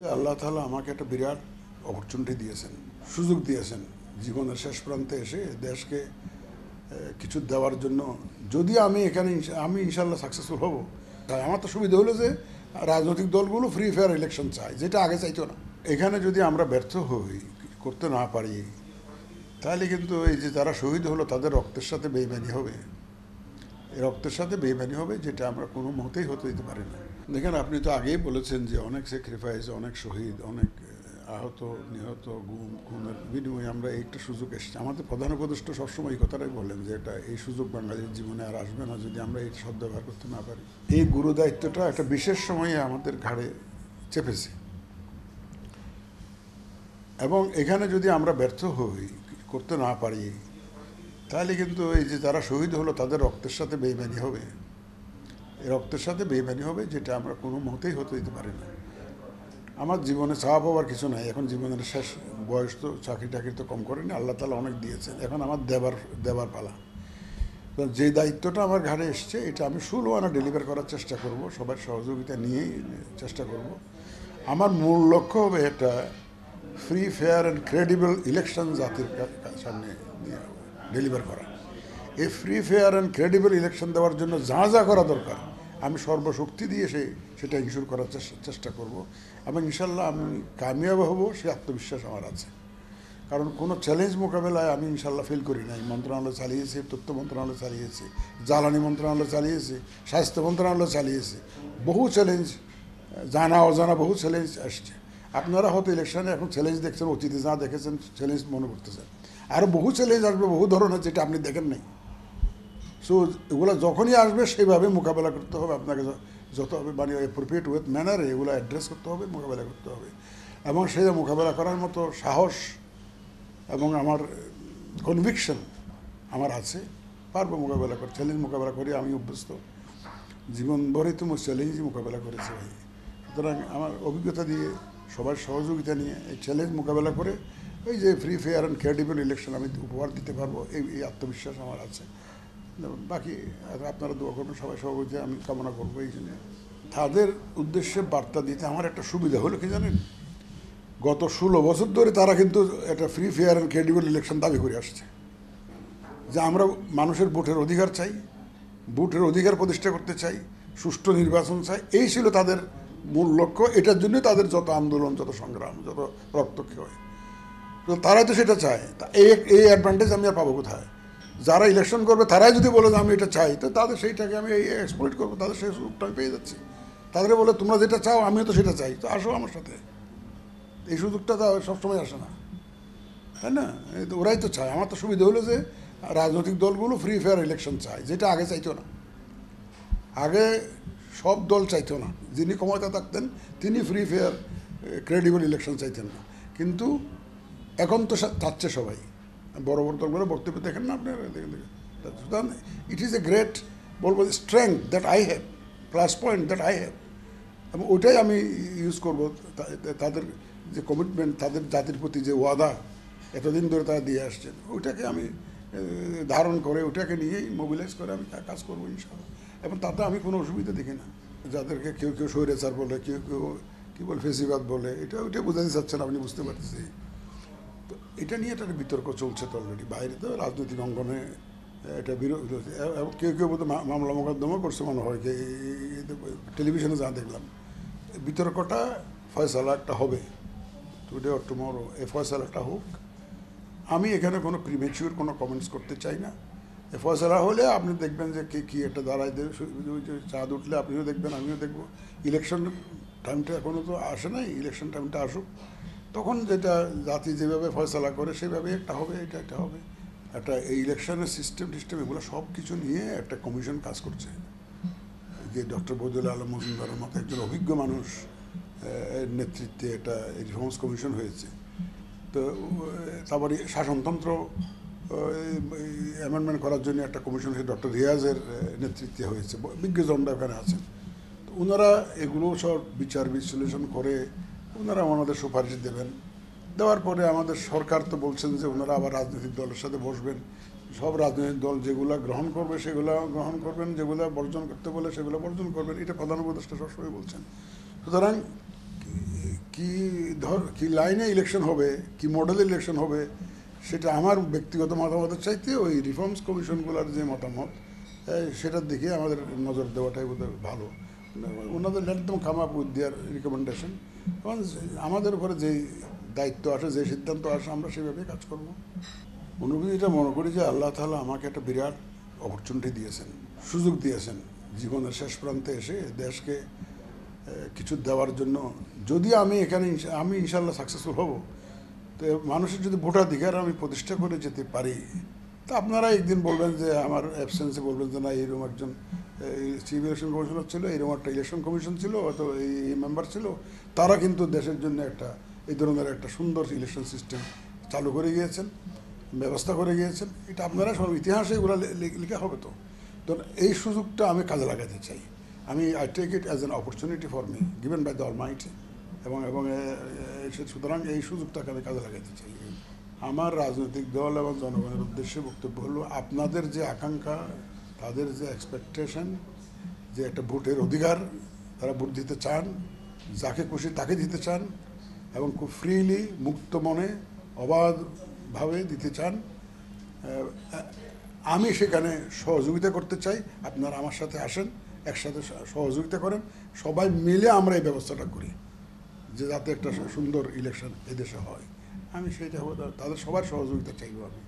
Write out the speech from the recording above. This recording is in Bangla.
আল্লাহ তাআলা আমাকে একটা বিরাট অপরচুনিটি দিয়েছেন, সুযোগ দিয়েছেন জীবনের শেষ প্রান্তে এসে দেশকে কিছু দেওয়ার জন্য। যদি আমি এখানে আমি ইনশাল্লাহ সাকসেসফুল হব, তাই আমার তো সুবিধা হলো যে রাজনৈতিক দলগুলো ফ্রি ফেয়ার ইলেকশন চায়, যেটা আগে চাইতো না। এখানে যদি আমরা ব্যর্থ হই, করতে না পারি, তাহলে কিন্তু এই যে যারা শহীদ হলো তাদের রক্তের সাথে বেইমানি হবে। এই রক্তের সাথে বেইমানি হবে, যেটা আমরা কোনো মতেই হতে দিতে পারি না। দেখেন, আপনি তো আগেই বলেছেন যে অনেক স্যাক্রিফাইস, অনেক শহীদ, অনেক আহত, নিহত, গুম খুনের বিনিময়ে আমরা একটা সুযোগ এসেছে। আমাদের প্রধান উপদেষ্টা সবসময় এই কথাটাই বলেন যে এই সুযোগ বাঙালির জীবনে আর আসবে না যদি আমরা এই সদ্ব্যবহার করতে না পারি। এই গুরু দায়িত্বটা একটা বিশেষ সময়ে আমাদের ঘাড়ে চেপেছে, এবং এখানে যদি আমরা ব্যর্থ হই, করতে না পারি, তাহলে কিন্তু এই যে যারা শহীদ হলো তাদের রক্তের সাথে বেইমানি হবে। এই রক্তের সাথে বেইমানি হবে, যেটা আমরা কোনো মতেই হতে দিতে পারি না। আমার জীবনে চাওয়া পাওয়ার কিছু নাই। এখন জীবনের শেষ বয়স, তো চাকরি টাকরি তো কম করেনি, আল্লাহ তাআলা অনেক দিয়েছেন। এখন আমার দেবার পালা। তো যে দায়িত্বটা আমার ঘাড়ে এসছে, এটা আমি ষোলো আনা ডেলিভার করার চেষ্টা করব, সবার সহযোগিতা নিয়েই চেষ্টা করব। আমার মূল লক্ষ্য হবে এটা free fair and credible election জাতির সামনে ডেলিভার করা। এই free fair and credible election দেওয়ার জন্য যা যা করা দরকার আমি সর্বশক্তি দিয়ে সেটা ইনশিওর করার চেষ্টা করব, এবং ইনশাল্লাহ আমি কামিয়াব হব, সে আত্মবিশ্বাস আমার আছে। কারণ কোনো চ্যালেঞ্জ মোকাবেলায় আমি ইনশাল্লাহ ফেল করি নাই। মন্ত্রণালয় চালিয়েছি, তথ্য মন্ত্রণালয় চালিয়েছি, জ্বালানি মন্ত্রণালয় চালিয়েছি, স্বাস্থ্য মন্ত্রণালয় চালিয়েছি। বহু চ্যালেঞ্জ, জানা অজানা বহু চ্যালেঞ্জ আসছে। আপনারা হয়তো ইলেকশনে এখন চ্যালেঞ্জ দেখছেন, অতীতে যা দেখেছেন চ্যালেঞ্জ মনে করতেছেন। আরও বহু চ্যালেঞ্জ আসবে, বহু ধরনের, যেটা আপনি দেখেন নাই। সো এগুলো যখনই আসবে সেইভাবে মোকাবেলা করতে হবে আপনাকে, যত হবে মানে অ্যাপ্রোপ্রিয়েট ওয়েথ ম্যানারে এগুলো অ্যাড্রেস করতে হবে, মোকাবেলা করতে হবে। এবং সেই মোকাবেলা করার মতো সাহস এবং আমার কনভিকশন আমার আছে, পারবো মোকাবেলা করে। চ্যালেঞ্জ মোকাবেলা করি আমি অভ্যস্ত, জীবনভরই তো চ্যালেঞ্জই মোকাবেলা করেছি ভাই। সুতরাং আমার অভিজ্ঞতা দিয়ে, সবার সহযোগিতা নিয়ে এই চ্যালেঞ্জ মোকাবেলা করে এই যে free fair and credible election আমি উপহার দিতে পারবো, এই আত্মবিশ্বাস আমার আছে। বাকি আপনারা দোয়া করবেন, সবাই সহযোগিতা আমি কামনা করবো। এই জন্য তাদের উদ্দেশ্যে বার্তা দিতে আমার একটা সুবিধা হলো কি জানেন, গত 16 বছর ধরে তারা কিন্তু একটা free fair and credible election দাবি করে আসছে, যে আমরা মানুষের ভোটের অধিকার চাই, ভোটের অধিকার প্রতিষ্ঠা করতে চাই, সুষ্ঠু নির্বাচন চাই। এই ছিল তাদের মূল লক্ষ্য। এটার জন্যই তাদের যত আন্দোলন, যত সংগ্রাম, যত রক্তক্ষয়। তো তারাই তো সেটা চায়। এই অ্যাডভান্টেজ আমি আর পাবো কোথায়? যারা ইলেকশন করবে তারাই যদি বলে যে আমি এটা চাই, তো তাদের সেইটাকে আমি এক্সপ্লয়েট করবো, তাদের সেই সুযোগটা আমি পেয়ে যাচ্ছি। তাদের বলে তোমরা যেটা চাও আমিও তো সেটা চাই, তো আসো আমার সাথে। এই সুযোগটা তো সবসময় আসে না, তাই না? ওরাই তো চায়। আমার তো সুবিধা হলো যে রাজনৈতিক দলগুলো ফ্রি ফেয়ার ইলেকশন চায়, যেটা আগে চাইতো না। আগে সব দল চাইতো না, যিনি ক্ষমতা থাকতেন তিনি ফ্রি ফেয়ার ক্রেডিবল ইলেকশন চাইতেন না। কিন্তু এখন তো চাচ্ছে সবাই। বড় বড় দলগুলো বক্তব্য দেখেন না আপনারা, সুতরাং ইট ইজ এ গ্রেট, বলবো, strength that I have, plus point that I have. এবং ওইটাই আমি ইউজ করবো। তাদের যে কমিটমেন্ট, তাদের জাতির প্রতি যে ওয়াদা এতদিন ধরে তারা দিয়ে আসছেন, ওইটাকে আমি ধারণ করে, ওইটাকে নিয়েই মোবিলাইজ করে আমি কাজ করবো ইনশাআল্লাহ। এবং তাতে আমি কোনো অসুবিধা দেখি না। যাদেরকে কেউ কেউ স্বৈরাচার বলে, কেউ কেউ কী বলে ফেসিবাদ বলে, ওইটা বোঝাতে চাচ্ছেন, আপনি বুঝতে পারতেছি। তো এটা নিয়ে একটা বিতর্ক চলছে তো অলরেডি বাইরে, তো রাজনৈতিক অঙ্গনে এটা বিরোধ। কেউ কেউ বোধ মামলা মোকদ্দমা করছে মনে হয়, টেলিভিশনে যা দেখলাম। বিতর্কটা ফয়সালা একটা হবে, টুডে অর টুমরো, এই ফয়সালাটা হোক। আমি এখানে কোনো প্রিমেচিউর কোনো কমেন্টস করতে চাই না। এই ফয়সালা হলে আপনি দেখবেন যে কী একটা দাঁড়ায় দেবে, চাঁদ উঠলে আপনিও দেখবেন, আমিও দেখবো। ইলেকশন টাইমটা এখনও তো আসে নাই, ইলেকশন টাইমটা আসুক, তখন যেটা জাতি যেভাবে ফয়সালা করে সেভাবে একটা হবে, এটা একটা হবে। একটা এই ইলেকশনের সিস্টেম এগুলো সব কিছু নিয়ে একটা কমিশন কাজ করছে, যে ডক্টর বদিউল আলম মজুমদারের মতো একজন অভিজ্ঞ মানুষ নেতৃত্বে একটা রিফর্মস কমিশন হয়েছে। তো তারপরে শাসনতন্ত্র অ্যামেন্ডমেন্ট করার জন্য একটা কমিশন হয়েছে, ডক্টর রিয়াজের নেতৃত্বে হয়েছে, বিজ্ঞজনরা ওখানে আছেন। তো ওনারা এগুলো সব বিচার বিশ্লেষণ করে ওনারা আমাদের সুপারিশ দেবেন। দেওয়ার পরে আমাদের সরকার তো বলছেন যে ওনারা আবার রাজনৈতিক দলের সাথে বসবেন। সব রাজনৈতিক দল যেগুলো গ্রহণ করবে সেগুলো গ্রহণ করবেন, যেগুলো বর্জন করতে বলে সেগুলো বর্জন করবেন। এটা প্রধান উপদেষ্টা সবসময় বলছেন। সুতরাং কি লাইনে ইলেকশন হবে, কি মডেলে ইলেকশন হবে, সেটা আমার ব্যক্তিগত মতামতের চাইতে ওই রিফর্মস কমিশনগুলোর যে মতামত সেটার দিকে আমাদের নজর দেওয়াটাই বোধহয় ভালো। ওনাদের let them come up with their recommendation, এবং আমাদের উপরে যেই দায়িত্ব আসে, যে সিদ্ধান্ত আসে, আমরা সেভাবে কাজ করব। অনুভূতিটা মনে করি যে আল্লাহ তাআলা আমাকে একটা বিরাট অপরচুনিটি দিয়েছেন, সুযোগ দিয়েছেন জীবনের শেষ প্রান্তে এসে দেশকে কিছু দেওয়ার জন্য। যদি আমি এখানে আমি ইনশাল্লাহ সাকসেসফুল হব, তো মানুষের যদি ভোটাধিকার আমি প্রতিষ্ঠা করে যেতে পারি, তা আপনারা একদিন বলবেন যে আমার অ্যাবসেন্সে বলবেন যে না এইরকম একজন চিফ ইলেকশন কমিশনার ছিল, এইরকম একটা ইলেকশন কমিশন ছিল, অত এই মেম্বার ছিল, তারা কিন্তু দেশের জন্য একটা এই ধরনের একটা সুন্দর ইলেকশন সিস্টেম চালু করে গিয়েছেন, ব্যবস্থা করে গিয়েছেন। এটা আপনারা সব ইতিহাসে এগুলো লেখা হবে। তো এই সুযোগটা আমি কাজে লাগাতে চাই। I take it as an opportunity for me given by the almighty, এবং সুতরাং এই সুযোগটাকে আমি কাজে লাগাতে চাই। আমার রাজনৈতিক দল এবং জনগণের উদ্দেশ্যে বক্তব্য হলো, আপনাদের যে আকাঙ্ক্ষা, তাদের যে এক্সপেকটেশন, যে একটা ভোটের অধিকার, তারা ভোট দিতে চান, যাকে খুশি তাকে দিতে চান, এবং খুব ফ্রিলি, মুক্ত মনে, অবাধভাবে দিতে চান, আমি সেখানে সহযোগিতা করতে চাই। আপনারা আমার সাথে আসেন, একসাথে সহযোগিতা করেন, সবাই মিলে আমরা এই ব্যবস্থাটা করি, যে যাতে একটা সুন্দর ইলেকশন এদেশে হয়। আমি সেইটা তাদের সবার সহযোগিতা চাইব আমি।